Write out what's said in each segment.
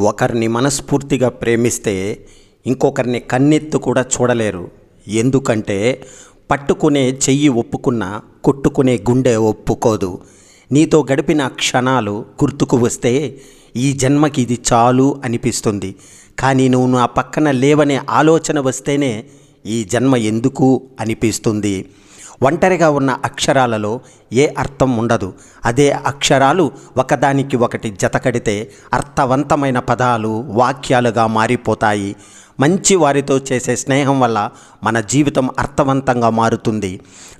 ఒకరిని మనస్ఫూర్తిగా ప్రేమిస్తే ఇంకొకరిని కన్నెత్తు కూడా చూడలేరు. ఎందుకంటే పట్టుకునే చెయ్యి ఒప్పుకున్నా కొట్టుకునే గుండె ఒప్పుకోదు. నీతో గడిపిన క్షణాలు గుర్తుకు వస్తే ఈ జన్మకి ఇది చాలు అనిపిస్తుంది. కానీ నువ్వు నా పక్కన లేవనే ఆలోచన వస్తేనే ఈ జన్మ ఎందుకు అనిపిస్తుంది. ఒంటరిగా ఉన్న అక్షరాలలో ఏ అర్థం ఉండదు. అదే అక్షరాలు ఒకదానికి ఒకటి జతకడితే అర్థవంతమైన పదాలు వాక్యాలుగా మారిపోతాయి. మంచి వారితో చేసే స్నేహం వల్ల మన జీవితం అర్థవంతంగా మారుతుంది.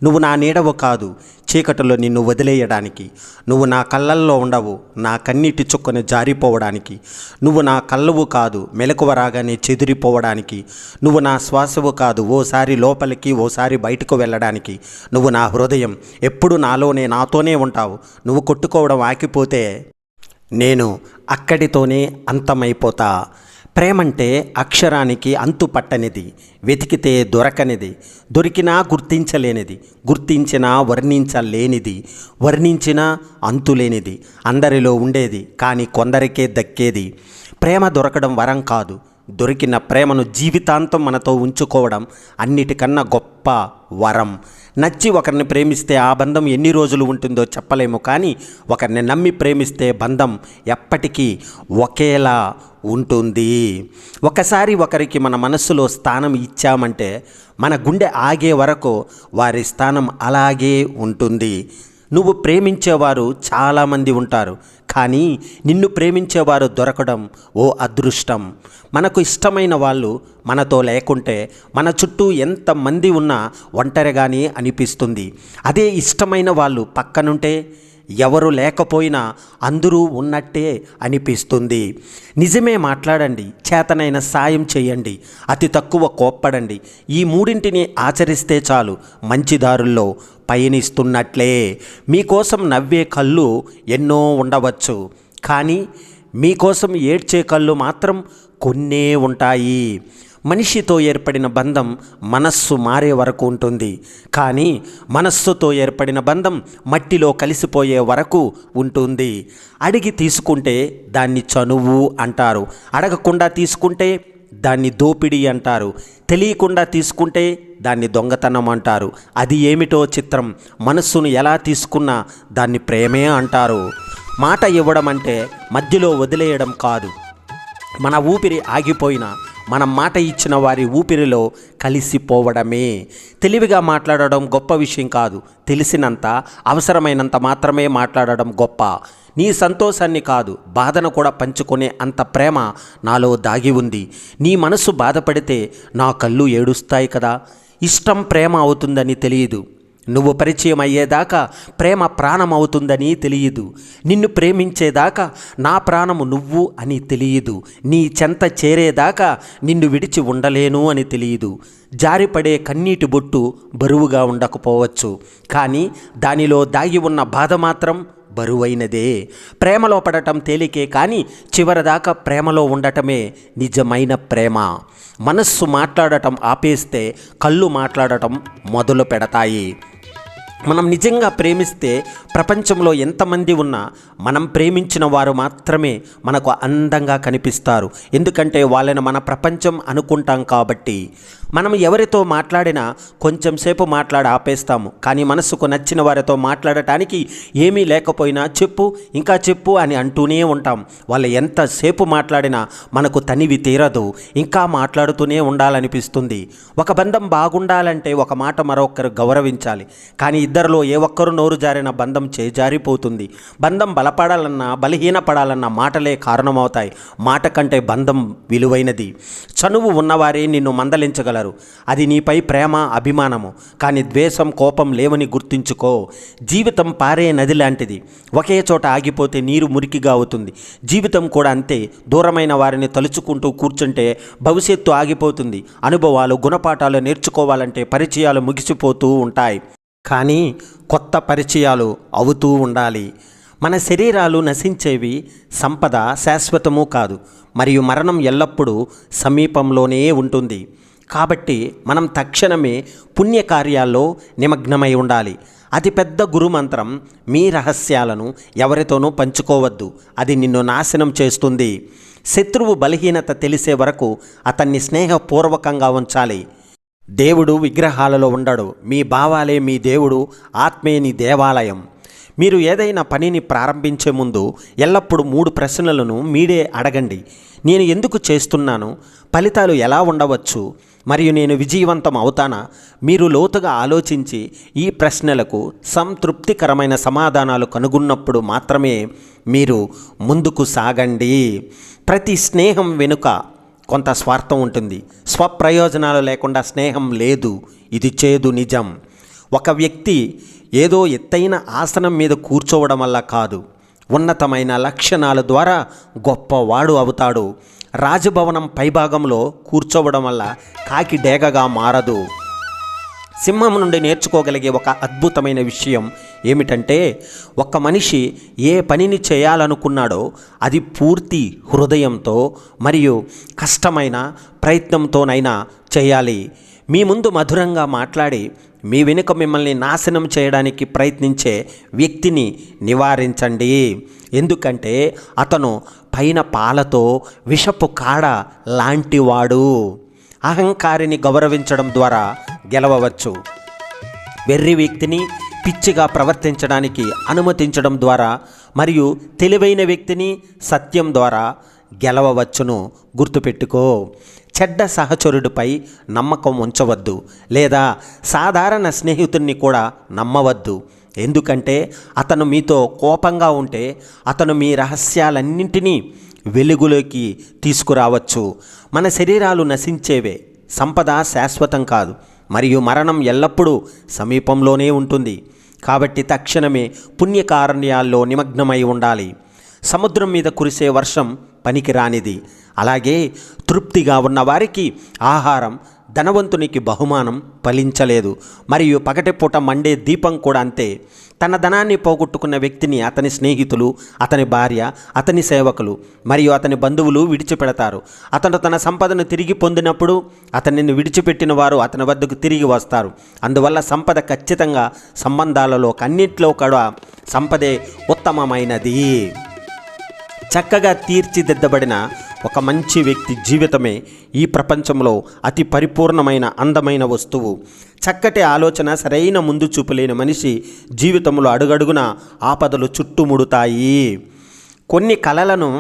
నువ్వు నా నీడవు కాదు చీకటిలో నిన్ను వదిలేయడానికి. నువ్వు నా కళ్ళల్లో ఉండవు నా కన్నీటి చుక్కను జారిపోవడానికి. నువ్వు నా కళ్ళవు కాదు మెలకువ రాగానే చెదిరిపోవడానికి. నువ్వు నా శ్వాసవు కాదు ఓసారి లోపలికి ఓసారి బయటకు వెళ్ళడానికి. నువ్వు నా హృదయం ఎప్పుడు నాతోనే ఉంటావు. నువ్వు కొట్టుకోవడం ఆగిపోతే నేను అక్కడితోనే అంతమైపోతా. ప్రేమంటే అక్షరానికి అంతు పట్టనిది, వెతికితే దొరకనిది, దొరికినా గుర్తించలేనిది, గుర్తించినా వర్ణించలేనిది, వర్ణించినా అంతులేనిది, అందరిలో ఉండేది కానీ కొందరికే దక్కేది. ప్రేమ దొరకడం వరం కాదు, దొరికిన ప్రేమను జీవితాంతం మనతో ఉంచుకోవడం అన్నిటికన్నా గొప్ప వరం. నచ్చి ఒకరిని ప్రేమిస్తే ఆ బంధం ఎన్ని రోజులు ఉంటుందో చెప్పలేము, కానీ ఒకరిని నమ్మి ప్రేమిస్తే బంధం ఎప్పటికీ ఒకేలా ఉంటుంది. ఒకసారి ఒకరికి మన మనస్సులో స్థానం ఇచ్చామంటే మన గుండె ఆగే వరకు వారి స్థానం అలాగే ఉంటుంది. నువ్వు ప్రేమించేవారు చాలామంది ఉంటారు, కానీ నిన్ను ప్రేమించేవారు దొరకడం ఓ అదృష్టం. మనకు ఇష్టమైన వాళ్ళు మనతో లేకుంటే మన చుట్టూ ఎంతమంది ఉన్నా ఒంటరిగానే అనిపిస్తుంది. అదే ఇష్టమైన వాళ్ళు పక్కనుంటే ఎవరు లేకపోయినా అందరూ ఉన్నట్టే అనిపిస్తుంది. నిజమే మాట్లాడండి, చేతనైన సాయం చేయండి, అతి తక్కువ కోప్పడండి. ఈ మూడింటిని ఆచరిస్తే చాలు మంచి దారుల్లో పయనిస్తున్నట్లే. మీకోసం నవ్వే కళ్ళు ఎన్నో ఉండవచ్చు, కానీ మీకోసం ఏడ్చే కళ్ళు మాత్రం కొన్నే ఉంటాయి. మనిషితో ఏర్పడిన బంధం మనస్సు మారే వరకు ఉంటుంది, కానీ మనస్సుతో ఏర్పడిన బంధం మట్టిలో కలిసిపోయే వరకు ఉంటుంది. అడిగి తీసుకుంటే దాన్ని చనువు అంటారు, అడగకుండా తీసుకుంటే దాన్ని దోపిడీ అంటారు, తెలియకుండా తీసుకుంటే దాన్ని దొంగతనం అంటారు. అది ఏమిటో చిత్రం. మనస్సును ఎలా తీసుకున్నా దాన్ని ప్రేమే అంటారు. మాట ఇవ్వడం అంటే మధ్యలో వదిలేయడం కాదు. మన ఊపిరి ఆగిపోయినా మనం మాట ఇచ్చిన వారి ఊపిరిలో కలిసిపోవడమే. తెలివిగా మాట్లాడడం గొప్ప విషయం కాదు, తెలిసినంత అవసరమైనంత మాత్రమే మాట్లాడడం గొప్ప. నీ సంతోషాన్ని కాదు బాధను కూడా పంచుకునే అంత ప్రేమ నాలో దాగి ఉంది. నీ మనసు బాధపడితే నా కళ్ళు ఏడుస్తాయి కదా. ఇష్టం ప్రేమ అవుతుందని తెలియదు, నువ్వు పరిచయం అయ్యేదాకా ప్రేమ ప్రాణం అవుతుందని తెలియదు, నిన్ను ప్రేమించేదాకా నా ప్రాణము నువ్వు అని తెలియదు, నీ చెంత చేరేదాకా నిన్ను విడిచి ఉండలేను అని తెలియదు. జారిపడే కన్నీటి బొట్టు బరువుగా ఉండకపోవచ్చు, కానీ దానిలో దాగి ఉన్న బాధ మాత్రం బరువైనదే. ప్రేమలో పడటం తేలికే, కానీ చివరిదాకా ప్రేమలో ఉండటమే నిజమైన ప్రేమ. మనస్సు మాట్లాడటం ఆపేస్తే కళ్ళు మాట్లాడటం మొదలు పెడతాయి. మనం నిజంగా ప్రేమిస్తే ప్రపంచంలో ఎంతమంది ఉన్నా మనం ప్రేమించిన వారు మాత్రమే మనకు అందంగా కనిపిస్తారు. ఎందుకంటే వాళ్ళని మన ప్రపంచం అనుకుంటాం కాబట్టి. మనం ఎవరితో మాట్లాడినా కొంచెం సేపు మాట్లాడి ఆపేస్తాము, కానీ మనసుకు నచ్చిన వారితో మాట్లాడటానికి ఏమీ లేకపోయినా చెప్పు ఇంకా చెప్పు అని అంటూనే ఉంటాం. వాళ్ళు ఎంతసేపు మాట్లాడినా మనకు తనివి తీరదు, ఇంకా మాట్లాడుతూనే ఉండాలనిపిస్తుంది. ఒక బంధం బాగుండాలంటే ఒక మాట మరొకరు గౌరవించాలి, కానీ ఇద్దరిలో ఏ ఒక్కరు నోరు జారిన బంధం చేజారిపోతుంది. బంధం బలపడాలన్నా బలహీనపడాలన్నా మాటలే కారణమవుతాయి. మాట కంటే బంధం విలువైనది. చనువు ఉన్నవారే నిన్ను మందలించగలరు, అది నీపై ప్రేమ అభిమానము, కానీ ద్వేషం కోపం లేవని గుర్తుంచుకో. జీవితం పారే నది లాంటిది, ఒకే చోట ఆగిపోతే నీరు మురికిగా అవుతుంది. జీవితం కూడా అంతే, దూరమైన వారిని తలుచుకుంటూ కూర్చుంటే భవిష్యత్తు ఆగిపోతుంది. అనుభవాలు గుణపాఠాలు నేర్చుకోవాలంటే పరిచయాలు ముగిసిపోతూ ఉంటాయి, కానీ కొత్త పరిచయాలు అవుతూ ఉండాలి. మన శరీరాలు నశించేవి, సంపద శాశ్వతము కాదు, మరియు మరణం ఎల్లప్పుడూ సమీపంలోనే ఉంటుంది. కాబట్టి మనం తక్షణమే పుణ్యకార్యాల్లో నిమగ్నమై ఉండాలి. అతిపెద్ద గురుమంత్రం, మీ రహస్యాలను ఎవరితోనూ పంచుకోవద్దు, అది నిన్ను నాశనం చేస్తుంది. శత్రువు బలహీనత తెలిసే వరకు అతన్ని స్నేహపూర్వకంగా ఉంచాలి. దేవుడు విగ్రహాలలో ఉండడు, మీ భావాలే మీ దేవుడు, ఆత్మే నీ దేవాలయం. మీరు ఏదైనా పనిని ప్రారంభించే ముందు ఎల్లప్పుడూ 3 ప్రశ్నలను మీరే అడగండి. నేను ఎందుకు చేస్తున్నాను? ఫలితాలు ఎలా ఉండవచ్చు? మరియు నేను విజయవంతం అవుతానా? మీరు లోతుగా ఆలోచించి ఈ ప్రశ్నలకు సంతృప్తికరమైన సమాధానాలు కనుగొన్నప్పుడు మాత్రమే మీరు ముందుకు సాగండి. ప్రతి స్నేహం వెనుక కొంత స్వార్థం ఉంటుంది. స్వప్రయోజనాలు లేకుండా స్నేహం లేదు. ఇది చేదు నిజం. ఒక వ్యక్తి ఏదో ఎత్తైన ఆసనం మీద కూర్చోవడం వల్ల కాదు, ఉన్నతమైన లక్షణాల ద్వారా గొప్పవాడు అవుతాడు. రాజభవనం పైభాగంలో కూర్చోవడం వల్ల కాకి డేగగా మారదు. సింహం నుండి నేర్చుకోగలిగే ఒక అద్భుతమైన విషయం ఏమిటంటే, ఒక మనిషి ఏ పనిని చేయాలనుకున్నాడో అది పూర్తి హృదయంతో మరియు కష్టమైన ప్రయత్నంతోనైనా చేయాలి. మీ ముందు మధురంగా మాట్లాడి మీ వెనుక మిమ్మల్ని నాశనం చేయడానికి ప్రయత్నించే వ్యక్తిని నివారించండి. ఎందుకంటే అతను పైన పాలతో విషపు కాడ లాంటివాడు. అహంకారిని గౌరవించడం ద్వారా గెలవవచ్చు. వెర్రి వ్యక్తిని పిచ్చిగా ప్రవర్తించడానికి అనుమతించడం ద్వారా మరియు తెలివైన వ్యక్తిని సత్యం ద్వారా గెలవవచ్చును. గుర్తుపెట్టుకో, చెడ్డ సహచరుడిపై నమ్మకం ఉంచవద్దు, లేదా సాధారణ స్నేహితుడిని కూడా నమ్మవద్దు. ఎందుకంటే అతను మీతో కోపంగా ఉంటే అతను మీ రహస్యాలన్నింటినీ వెలుగులోకి తీసుకురావచ్చు. మన శరీరాలు నశించేవే, సంపద శాశ్వతం కాదు, మరియు మరణం ఎల్లప్పుడూ సమీపంలోనే ఉంటుంది. కాబట్టి తక్షణమే పుణ్యకారణ్యాల్లో నిమగ్నమై ఉండాలి. సముద్రం మీద కురిసే వర్షం పనికిరానిది. అలాగే తృప్తిగా ఉన్నవారికి ఆహారం, ధనవంతునికి బహుమానం ఫలించలేదు. మరియు పగటిపూట మండే దీపం కూడా అంతే. తన ధనాన్ని పోగొట్టుకున్న వ్యక్తిని అతని స్నేహితులు, అతని భార్య, అతని సేవకులు మరియు అతని బంధువులు విడిచిపెడతారు. అతను తన సంపదను తిరిగి పొందినప్పుడు అతనిని విడిచిపెట్టిన వారు అతని వద్దకు తిరిగి వస్తారు. అందువల్ల సంపద ఖచ్చితంగా సంబంధాలలో అన్నింటిలో కూడా సంపదే ఉత్తమమైనది. చక్కగా తీర్చిదిద్దబడిన ఒక మంచి వ్యక్తి జీవితమే ఈ ప్రపంచంలో అతి పరిపూర్ణమైన అందమైన వస్తువు. చక్కటి ఆలోచన, సరైన ముందు చూపులేని మనిషి జీవితంలో అడుగడుగున ఆపదలు చుట్టుముడుతాయి. కొన్ని కలలను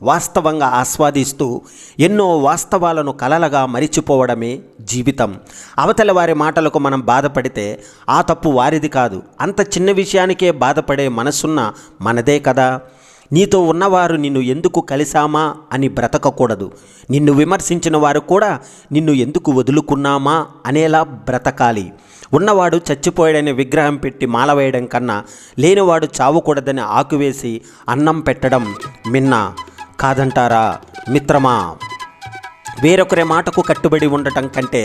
వాస్తవంగా ఆస్వాదిస్తూ ఎన్నో వాస్తవాలను కలలుగా మరిచిపోవడమే జీవితం. అవతల వారి మాటలకు మనం బాధపడితే ఆ తప్పు వారిది కాదు. అంత చిన్న విషయానికే బాధపడే మనసున్న మనదే కదా. నీతో ఉన్నవారు నిన్ను ఎందుకు కలిసామా అని బ్రతకకూడదు. నిన్ను విమర్శించిన వారు కూడా నిన్ను ఎందుకు వదులుకున్నామా అనేలా బ్రతకాలి. ఉన్నవాడు చచ్చిపోయాడని విగ్రహం పెట్టి మాల వేయడం కన్నా లేనివాడు చావకూడదని ఆకువేసి అన్నం పెట్టడం మిన్న కాదంటారా మిత్రమా? వేరొకరి మాటకు కట్టుబడి ఉండటం కంటే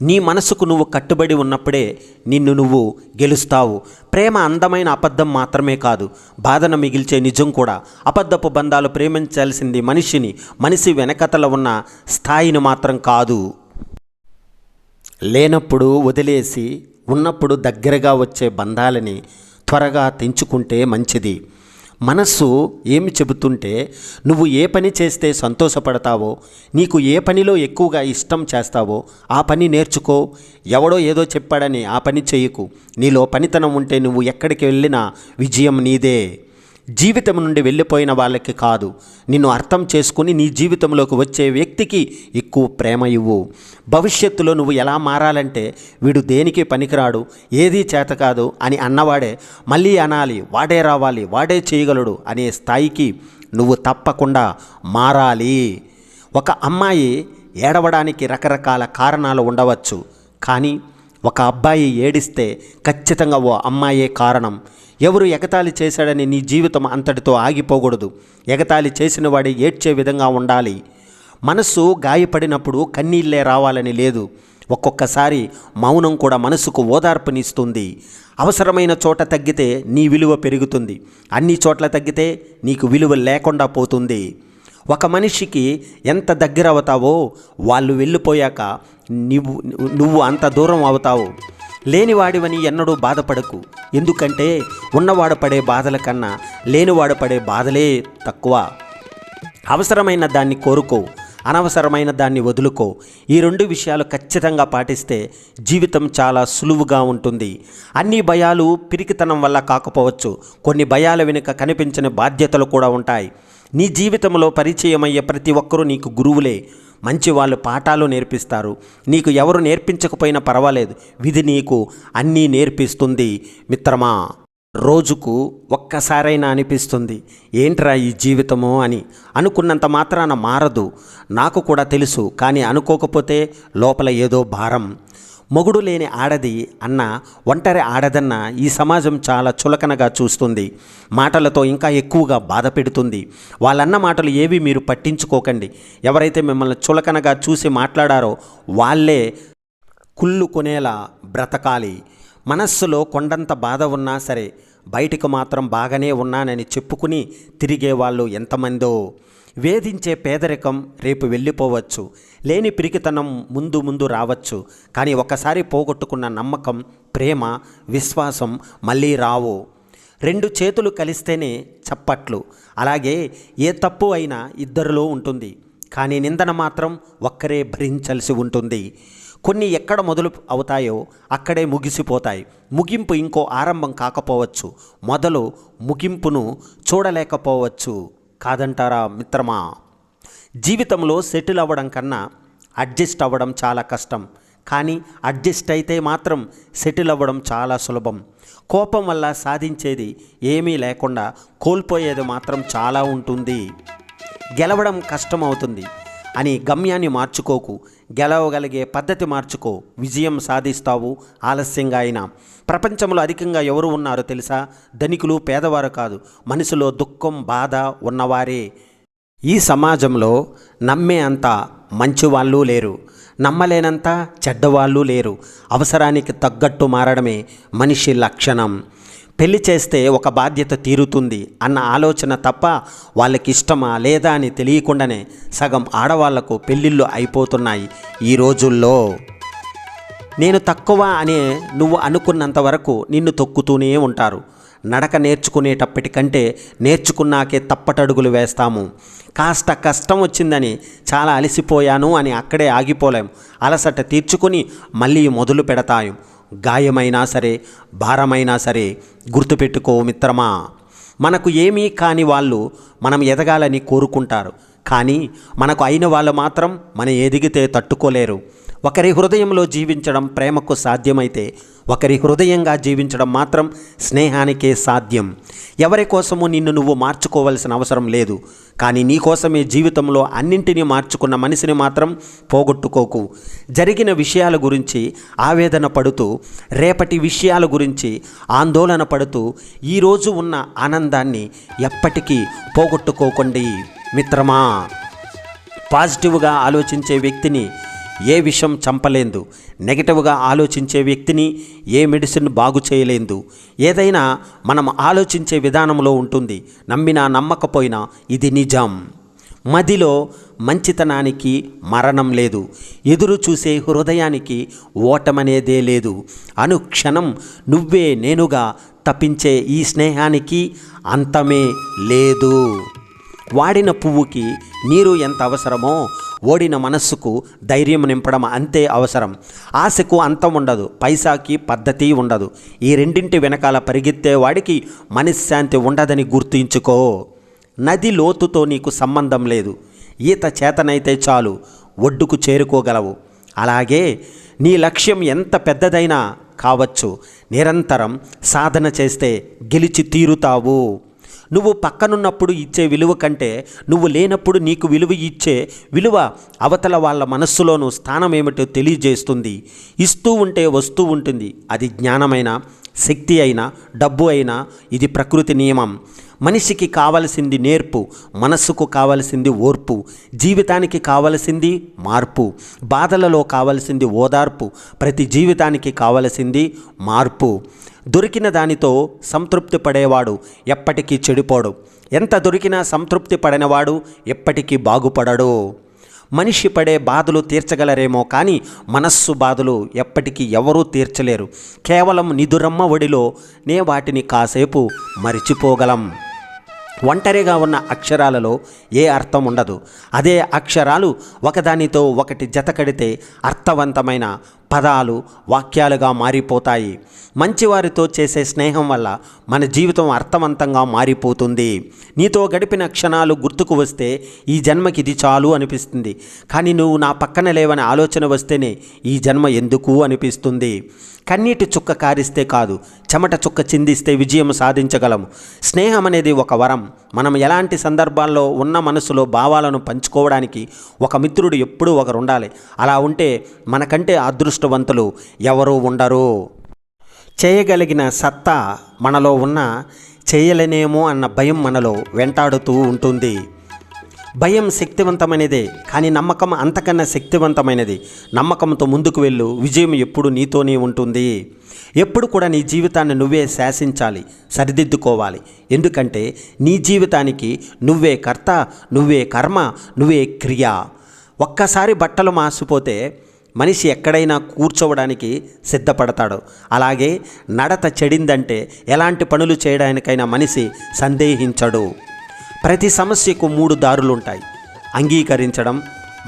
నీ మనసుకు నువ్వు కట్టుబడి ఉన్నప్పుడే నిన్ను నువ్వు గెలుస్తావు. ప్రేమ అందమైన అబద్ధం మాత్రమే కాదు, బాధను మిగిల్చే నిజం కూడా. అబద్ధపు బంధాలు ప్రేమించాల్సింది మనిషిని, మనిషి వెనకతల ఉన్న స్థాయిని మాత్రం కాదు. లేనప్పుడు వదిలేసి ఉన్నప్పుడు దగ్గరగా వచ్చే బంధాలని త్వరగా తెంచుకుంటే మంచిది. మనస్సు ఏమి చెబుతుంటే నువ్వు ఏ పని చేస్తే సంతోషపడతావో, నీకు ఏ పనిలో ఎక్కువగా ఇష్టం చేస్తావో ఆ పని నేర్చుకో. ఎవడో ఏదో చెప్పాడని ఆ పని చేయకు. నీలో పనితనం ఉంటే నువ్వు ఎక్కడికి వెళ్ళినా విజయం నీదే. జీవితం నుండి వెళ్ళిపోయిన వాళ్ళకి కాదు, నిన్ను అర్థం చేసుకుని నీ జీవితంలోకి వచ్చే వ్యక్తికి ఎక్కువ ప్రేమ ఇవ్వు. భవిష్యత్తులో నువ్వు ఎలా మారాలంటే, వీడు దేనికి పనికిరాడు, ఏదీ చేత కాదు అని అన్నవాడే మళ్ళీ అనాలి, వాడే రావాలి, వాడే చేయగలడు అనే స్థాయికి నువ్వు తప్పకుండా మారాలి. ఒక అమ్మాయి ఏడవడానికి రకరకాల కారణాలు ఉండవచ్చు, కానీ ఒక అబ్బాయి ఏడిస్తే ఖచ్చితంగా ఓ అమ్మాయే కారణం. ఎవరు ఎగతాళి చేశాడని నీ జీవితం అంతటితో ఆగిపోకూడదు. ఎగతాళి చేసిన వాడే ఏడ్చే విధంగా ఉండాలి. మనస్సు గాయపడినప్పుడు కన్నీళ్ళే రావాలని లేదు. ఒక్కొక్కసారి మౌనం కూడా మనసుకు ఓదార్పునిస్తుంది. అవసరమైన చోట తగ్గితే నీ విలువ పెరుగుతుంది, అన్ని చోట్ల తగ్గితే నీకు విలువ లేకుండా పోతుంది. ఒక మనిషికి ఎంత దగ్గర అవుతావో వాళ్ళు వెళ్ళిపోయాక నువ్వు అంత దూరం అవుతావు. లేనివాడివని ఎన్నడూ బాధపడకు. ఎందుకంటే ఉన్నవాడు పడే బాధల కన్నా లేనివాడు పడే బాధలే తక్కువ. అవసరమైన దాన్ని కోరుకో, అనవసరమైన దాన్ని వదులుకో. ఈ రెండు విషయాలు ఖచ్చితంగా పాటిస్తే జీవితం చాలా సులువుగా ఉంటుంది. అన్ని భయాలు పిరికితనం వల్ల కాకపోవచ్చు. కొన్ని భయాల వెనుక కనిపించని బాధ్యతలు కూడా ఉంటాయి. నీ జీవితంలో పరిచయమయ్యే ప్రతి ఒక్కరూ నీకు గురువులే. మంచి వాళ్ళు పాఠాలు నేర్పిస్తారు. నీకు ఎవరు నేర్పించకపోయినా పర్వాలేదు, విధి నీకు అన్నీ నేర్పిస్తుంది. మిత్రమా, రోజుకు ఒక్కసారైనా అనిపిస్తుంది ఏంట్రా ఈ జీవితము అని. అనుకున్నంత మాత్రాన మారదు. నాకు కూడా తెలుసు. కానీ అనుకోకపోతే లోపల ఏదో భారం. మొగుడు లేని ఆడది అన్న, ఒంటరి ఆడదన్న ఈ సమాజం చాలా చులకనగా చూస్తుంది. మాటలతో ఇంకా ఎక్కువగా బాధ పెడుతుంది. వాళ్ళన్న మాటలు ఏవి మీరు పట్టించుకోకండి. ఎవరైతే మిమ్మల్ని చులకనగా చూసి మాట్లాడారో వాళ్ళే కుళ్ళు కొనేలా బ్రతకాలి. మనస్సులో కొండంత బాధ ఉన్నా సరే బయటికి మాత్రం బాగానే ఉన్నానని చెప్పుకుని తిరిగే వాళ్ళు ఎంతమందో. వేధించే పేదరికం రేపు వెళ్ళిపోవచ్చు. లేని పిరికితనం ముందు ముందు రావచ్చు. కానీ ఒకసారి పోగొట్టుకున్న నమ్మకం, ప్రేమ, విశ్వాసం మళ్ళీ రావు. రెండు చేతులు కలిస్తేనే చప్పట్లు. అలాగే ఏ తప్పు అయినా ఇద్దరిలో ఉంటుంది. కానీ నిందన మాత్రం ఒక్కరే భరించాల్సి ఉంటుంది. కొన్ని ఎక్కడ మొదలు అవుతాయో అక్కడే ముగిసిపోతాయి. ముగింపు ఇంకో ఆరంభం కాకపోవచ్చు. మొదలు ముగింపును చూడలేకపోవచ్చు. కాదంటారా మిత్రమా? జీవితంలో సెటిల్ అవ్వడం కన్నా అడ్జస్ట్ అవ్వడం చాలా కష్టం. కానీ అడ్జస్ట్ అయితే మాత్రం సెటిల్ అవ్వడం చాలా సులభం. కోపం వల్ల సాధించేది ఏమీ లేకుండా కోల్పోయేది మాత్రం చాలా ఉంటుంది. గెలవడం కష్టం అవుతుంది అని గమ్యాన్ని మార్చుకోకు. గెలవగలిగే పద్ధతి మార్చుకో. విజయం సాధిస్తావు ఆలస్యంగా అయినా. ప్రపంచంలో అధికంగా ఎవరు ఉన్నారో తెలుసా? ధనికులు, పేదవారు కాదు. మనసులో దుఃఖం, బాధ ఉన్నవారే. ఈ సమాజంలో నమ్మే అంత మంచివాళ్ళు లేరు, నమ్మలేనంత చెడ్డవాళ్ళు లేరు. అవసరానికి తగ్గట్టు మారడమే మనిషి లక్షణం. పెళ్లి చేస్తే ఒక బాధ్యత తీరుతుంది అన్న ఆలోచన తప్ప వాళ్ళకి ఇష్టమా లేదా అని తెలియకుండానే సగం ఆడవాళ్లకు పెళ్ళిళ్ళు అయిపోతున్నాయి ఈ రోజుల్లో. నేను తక్కువ అనే నువ్వు అనుకున్నంత వరకు నిన్ను తొక్కుతూనే ఉంటారు. నడక నేర్చుకునేటప్పటికంటే నేర్చుకున్నాకే తప్పటడుగులు వేస్తాము. కాస్త కష్టం వచ్చిందని చాలా అలసిపోయాను అని అక్కడే ఆగిపోలేం. అలసట తీర్చుకుని మళ్ళీ మొదలు పెడతాం. గాయమైనా సరే, భారమైనా సరే. గుర్తుపెట్టుకో మిత్రమా, మనకు ఏమీ కాని వాళ్ళు మనం ఎదగాలని కోరుకుంటారు. కానీ మనకు అయిన వాళ్ళు మాత్రం మనం ఎదిగితే తట్టుకోలేరు. ఒకరి హృదయంలో జీవించడం ప్రేమకు సాధ్యమైతే ఒకరి హృదయంగా జీవించడం మాత్రం స్నేహానికే సాధ్యం. ఎవరి కోసము నిన్ను నువ్వు మార్చుకోవాల్సిన అవసరం లేదు. కానీ నీ కోసమే జీవితంలో అన్నింటినీ మార్చుకున్న మనిషిని మాత్రం పోగొట్టుకోకు. జరిగిన విషయాల గురించి ఆవేదన పడుతూ, రేపటి విషయాల గురించి ఆందోళన పడుతూ ఈరోజు ఉన్న ఆనందాన్ని ఎప్పటికీ పోగొట్టుకోకండి మిత్రమా. పాజిటివ్గా ఆలోచించే వ్యక్తిని ఏ విషం చంపలేదు. నెగటివ్గా ఆలోచించే వ్యక్తిని ఏ మెడిసిన్ బాగు చేయలేదు. ఏదైనా మనం ఆలోచించే విధానంలో ఉంటుంది. నమ్మినా నమ్మకపోయినా ఇది నిజం. మదిలో మంచితనానికి మరణం లేదు. ఎదురు చూసే హృదయానికి ఓటమనేదే లేదు. అనుక్షణం నువ్వే నేనుగా తప్పించే ఈ స్నేహానికి అంతమే లేదు. వాడిన పువ్వుకి నీరు ఎంత అవసరమో ఓడిన మనస్సుకు ధైర్యం నింపడం అంతే అవసరం. ఆశకు అంతం ఉండదు, పైసాకి పద్ధతి ఉండదు. ఈ రెండింటి వెనకాల పరిగెత్తే వాడికి మనశ్శాంతి ఉండదని గుర్తుంచుకో. నది లోతుతో నీకు సంబంధం లేదు. ఈత చేతనైతే చాలు, ఒడ్డుకు చేరుకోగలవు. అలాగే నీ లక్ష్యం ఎంత పెద్దదైనా కావచ్చు, నిరంతరం సాధన చేస్తే గెలిచి తీరుతావు. నువ్వు పక్కనున్నప్పుడు ఇచ్చే విలువ కంటే నువ్వు లేనప్పుడు నీకు విలువ ఇచ్చే విలువ అవతల వాళ్ళ మనస్సులోనూ స్థానం ఏమిటో తెలియజేస్తుంది. ఇస్తూ ఉంటే వస్తూ ఉంటుంది. అది జ్ఞానమైనా, శక్తి అయినా, డబ్బు అయినా. ఇది ప్రకృతి నియమం. మనిషికి కావలసింది నేర్పు, మనస్సుకు కావలసింది ఓర్పు, జీవితానికి కావలసింది మార్పు, బాధలలో కావలసింది ఓదార్పు, ప్రతి జీవితానికి కావలసింది మార్పు. దొరికిన దానితో సంతృప్తి పడేవాడు ఎప్పటికీ చెడిపోడు. ఎంత దొరికినా సంతృప్తి పడనివాడు ఎప్పటికీ బాగుపడడు. మనిషి పడే బాధలు తీర్చగలరేమో కానీ మనస్సు బాధలు ఎప్పటికీ ఎవరూ తీర్చలేరు. కేవలం నిదురమ్మ ఒడిలో నే వాటిని కాసేపు మరిచిపోగలం. ఒంటరిగా ఉన్న అక్షరాలలో ఏ అర్థం ఉండదు. అదే అక్షరాలు ఒకదానితో ఒకటి జతకడితే అర్థవంతమైన పదాలు వాక్యాలుగా మారిపోతాయి. మంచివారితో చేసే స్నేహం వల్ల మన జీవితం అర్థవంతంగా మారిపోతుంది. నీతో గడిపిన క్షణాలు గుర్తుకు వస్తే ఈ జన్మకి ఇది చాలు అనిపిస్తుంది. కానీ నువ్వు నా పక్కన లేవని ఆలోచన వస్తేనే ఈ జన్మ ఎందుకు అనిపిస్తుంది. కన్నీటి చుక్క కారిస్తే కాదు, చెమట చుక్క చిందిస్తే విజయం సాధించగలము. స్నేహం అనేది ఒక వరం. మనం ఎలాంటి సందర్భాల్లో ఉన్న మనసులో భావాలను పంచుకోవడానికి ఒక మిత్రుడు ఎప్పుడూ ఒకరు ఉండాలి. అలా ఉంటే మనకంటే అదృష్టవంతులు ఎవరూ ఉండరు. చేయగలిగిన సత్తా మనలో ఉన్న, చేయలేనేమో అన్న భయం మనలో వెంటాడుతూ ఉంటుంది. భయం శక్తివంతమైనదే, కానీ నమ్మకం అంతకన్నా శక్తివంతమైనది. నమ్మకంతో ముందుకు వెళ్ళు, విజయం ఎప్పుడు నీతోనే ఉంటుంది. ఎప్పుడు కూడా నీ జీవితాన్ని నువ్వే శాసించాలి, సరిదిద్దుకోవాలి. ఎందుకంటే నీ జీవితానికి నువ్వే కర్త, నువ్వే కర్మ, నువ్వే క్రియ. ఒక్కసారి బట్టలు మాసిపోతే మనిషి ఎక్కడైనా కూర్చోవడానికి సిద్ధపడతాడు. అలాగే నడత చెడిందంటే ఎలాంటి పనులు చేయడానికైనా మనిషి సందేహించడు. ప్రతి సమస్యకు 3 దారులుంటాయి: అంగీకరించడం,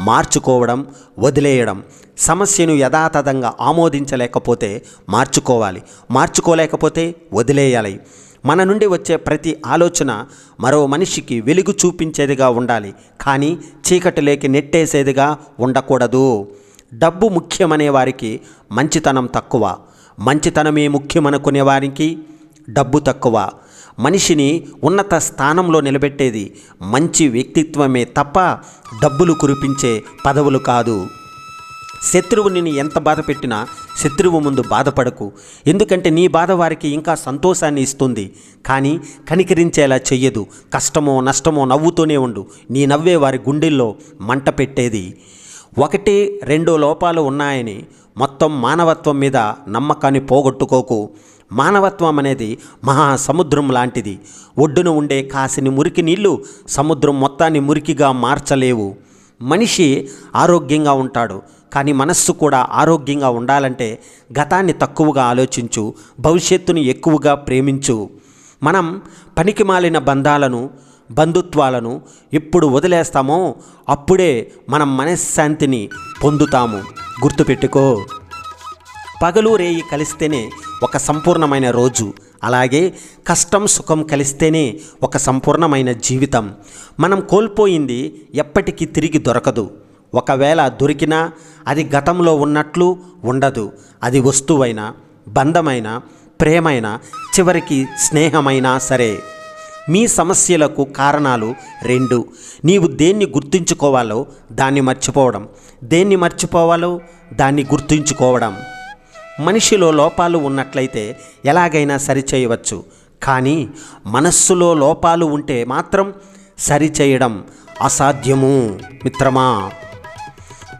మార్చుకోవడం, వదిలేయడం. సమస్యను యథాతథంగా ఆమోదించలేకపోతే మార్చుకోవాలి, మార్చుకోలేకపోతే వదిలేయాలి. మన నుండి వచ్చే ప్రతి ఆలోచన మరో మనిషికి వెలుగు చూపించేదిగా ఉండాలి, కానీ చీకటిలోకి నెట్టేసేదిగా ఉండకూడదు. డబ్బు ముఖ్యమనే వారికి మంచితనం తక్కువ, మంచితనమే ముఖ్యమనుకునే వారికి డబ్బు తక్కువ. మనిషిని ఉన్నత స్థానంలో నిలబెట్టేది మంచి వ్యక్తిత్వమే తప్ప డబ్బులు కురిపించే పదవులు కాదు. శత్రువు నిన్ను ఎంత బాధ పెట్టినా శత్రువు ముందు బాధపడకు. ఎందుకంటే నీ బాధ వారికి ఇంకా సంతోషాన్ని ఇస్తుంది, కానీ కనికరించేలా చెయ్యదు. కష్టమో నష్టమో నవ్వుతూనే ఉండు. నీ నవ్వే వారి గుండెల్లో మంట పెట్టేది. 1-2 లోపాలు ఉన్నాయని మొత్తం మానవత్వం మీద నమ్మకాన్ని పోగొట్టుకోకు. మానవత్వం అనేది మహాసముద్రం లాంటిది. ఒడ్డున ఉండే కాసిని మురికి నీళ్లు సముద్రం మొత్తాన్ని మురికిగా మార్చలేవు. మనిషి ఆరోగ్యంగా ఉంటాడు, కానీ మనస్సు కూడా ఆరోగ్యంగా ఉండాలంటే గతాన్ని తక్కువగా ఆలోచించు, భవిష్యత్తుని ఎక్కువగా ప్రేమించు. మనం పనికిమాలిన బంధాలను, బంధుత్వాలను ఎప్పుడు వదిలేస్తామో అప్పుడే మనం మనశ్శాంతిని పొందుతాము. గుర్తుపెట్టుకో. పగలు రేయి కలిస్తేనే ఒక సంపూర్ణమైన రోజు. అలాగే కష్టం సుఖం కలిస్తేనే ఒక సంపూర్ణమైన జీవితం. మనం కోల్పోయింది ఎప్పటికీ తిరిగి దొరకదు. ఒకవేళ దొరికినా అది గతంలో ఉన్నట్లు ఉండదు. అది వస్తువైనా, బంధమైనా, ప్రేమైనా, చివరికి స్నేహమైనా సరే. మీ సమస్యలకు కారణాలు 2. నీవు దేన్ని గుర్తుంచుకోవాలో దాన్ని మర్చిపోవడం, దేన్ని మర్చిపోవాలో దాన్ని గుర్తుంచుకోవడం. మనిషిలో లోపాలు ఉన్నట్లయితే ఎలాగైనా సరిచేయవచ్చు, కానీ మనస్సులో లోపాలు ఉంటే మాత్రం సరిచేయడం అసాధ్యము మిత్రమా.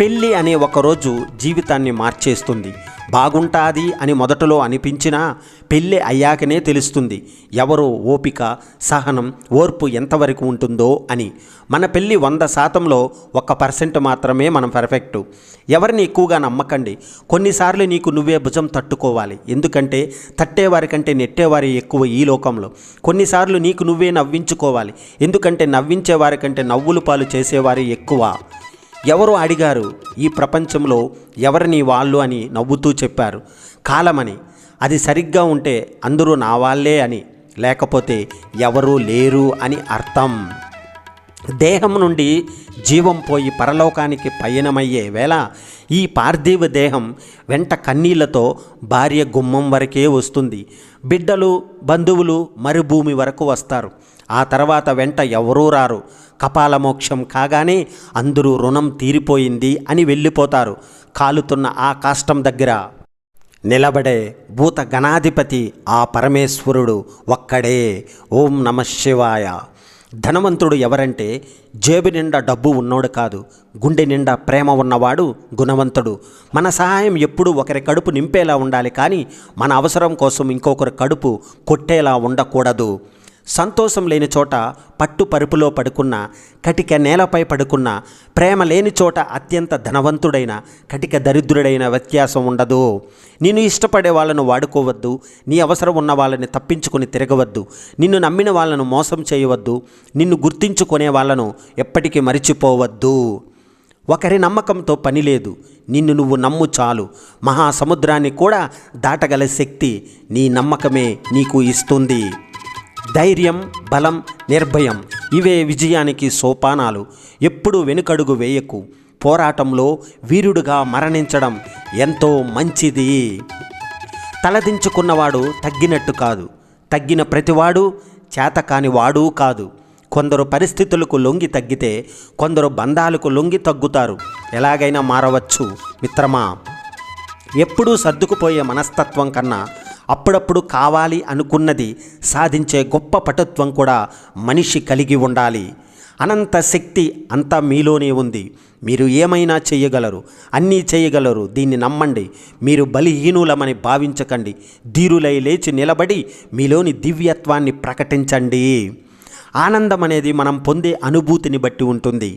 పెళ్ళి అనే ఒకరోజు జీవితాన్ని మార్చేస్తుంది. బాగుంటుంది అని మొదటలో అనిపించినా పెళ్ళి అయ్యాకనే తెలుస్తుంది ఎవరో ఓపిక, సహనం, ఓర్పు ఎంతవరకు ఉంటుందో అని. మన పెళ్ళి 100%లో 1% మాత్రమే మనం పర్ఫెక్టు. ఎవరిని ఎక్కువగా నమ్మకండి. కొన్నిసార్లు నీకు నువ్వే భుజం తట్టుకోవాలి. ఎందుకంటే తట్టేవారి కంటే నెట్టేవారి ఎక్కువ ఈ లోకంలో. కొన్నిసార్లు నీకు నువ్వే నవ్వించుకోవాలి. ఎందుకంటే నవ్వించేవారి కంటే నవ్వులు పాలు చేసేవారి ఎక్కువ. ఎవరో అడిగారు, ఈ ప్రపంచంలో ఎవరిని వాళ్ళు అని నవ్వుతూ చెప్పారు. కాలమని. అది సరిగ్గా ఉంటే అందరూ నా వాళ్ళే అని, లేకపోతే ఎవరూ లేరు అని అర్థం. దేహం నుండి జీవం పోయి పరలోకానికి పయనమయ్యే వేళ ఈ పార్థివ దేహం వెంట కన్నీళ్లతో భార్య గుమ్మం వరకే వస్తుంది. బిడ్డలు, బంధువులు మరుభూమి వరకు వస్తారు. ఆ తర్వాత వెంట ఎవరూ రారు. కపాలమోక్షం కాగానే అందరూ రుణం తీరిపోయింది అని వెళ్ళిపోతారు. కాలుతున్న ఆ కాష్టం దగ్గర నిలబడే భూత గణాధిపతి ఆ పరమేశ్వరుడు ఒక్కడే. ఓం నమః శివాయ. ధనవంతుడు ఎవరంటే జేబు నిండా డబ్బు ఉన్నోడు కాదు, గుండె నిండా ప్రేమ ఉన్నవాడు గుణవంతుడు. మన సహాయం ఎప్పుడూ ఒకరి కడుపు నింపేలా ఉండాలి, కానీ మన అవసరం కోసం ఇంకొకరి కడుపు కొట్టేలా ఉండకూడదు. సంతోషం లేని చోట పట్టు పరుపులో పడుకున్న, కటిక నేలపై పడుకున్న, ప్రేమ లేని చోట అత్యంత ధనవంతుడైన, కటిక దరిద్రుడైన వ్యత్యాసం ఉండదు. నిన్ను ఇష్టపడే వాళ్ళను వాడుకోవద్దు. నీ అవసరం ఉన్న వాళ్ళని తప్పించుకొని తిరగవద్దు. నిన్ను నమ్మిన వాళ్ళను మోసం చేయవద్దు. నిన్ను గుర్తించుకునే వాళ్ళను ఎప్పటికీ మరిచిపోవద్దు. ఒకరి నమ్మకంతో పని లేదు. నిన్ను నువ్వు నమ్ము చాలు. మహాసముద్రాన్ని కూడా దాటగల శక్తి నీ నమ్మకమే నీకు ఇస్తుంది. ధైర్యం, బలం, నిర్భయం ఇవే విజయానికి సోపానాలు. ఎప్పుడూ వెనుకడుగు వేయకు. పోరాటంలో వీరుడుగా మరణించడం ఎంతో మంచిది. తలదించుకున్నవాడు తగ్గినట్టు కాదు. తగ్గిన ప్రతివాడు చేతకాని వాడూ కాదు. కొందరు పరిస్థితులకు లొంగి తగ్గితే కొందరు బంధాలకు లొంగి తగ్గుతారు. ఎలాగైనా మారవచ్చు మిత్రమా. ఎప్పుడూ సర్దుకుపోయే మనస్తత్వం కన్నా అప్పుడప్పుడు కావాలి అనుకున్నది సాధించే గొప్ప పటుత్వం కూడా మనిషి కలిగి ఉండాలి. అనంత శక్తి అంతా మీలోనే ఉంది. మీరు ఏమైనా చేయగలరు, అన్నీ చేయగలరు. దీన్ని నమ్మండి. మీరు బలహీనులమని భావించకండి. ధీరులై లేచి నిలబడి మీలోని దివ్యత్వాన్ని ప్రకటించండి. ఆనందం అనేది మనం పొందే అనుభూతిని బట్టి ఉంటుంది,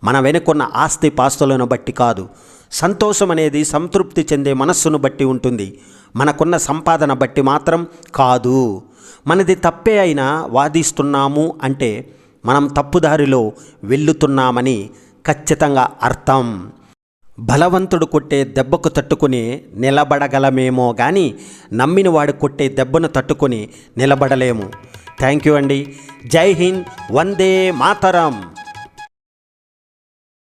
మన వెనుకున్న ఆస్తి పాస్తులను బట్టి కాదు. సంతోషం అనేది సంతృప్తి చెందే మనస్సును బట్టి ఉంటుంది, మనకున్న సంపాదన బట్టి మాత్రం కాదు. మనది తప్పే అయినా వాదిస్తున్నాము అంటే మనం తప్పుదారిలో వెళ్తున్నామని ఖచ్చితంగా అర్థం. బలవంతుడు కొట్టే దెబ్బకు తట్టుకుని నిలబడగలమేమో కానీ నమ్మిన వాడు కొట్టే దెబ్బను తట్టుకొని నిలబడలేము. థ్యాంక్ యూ అండి. జై హింద్. వందే మాతరం.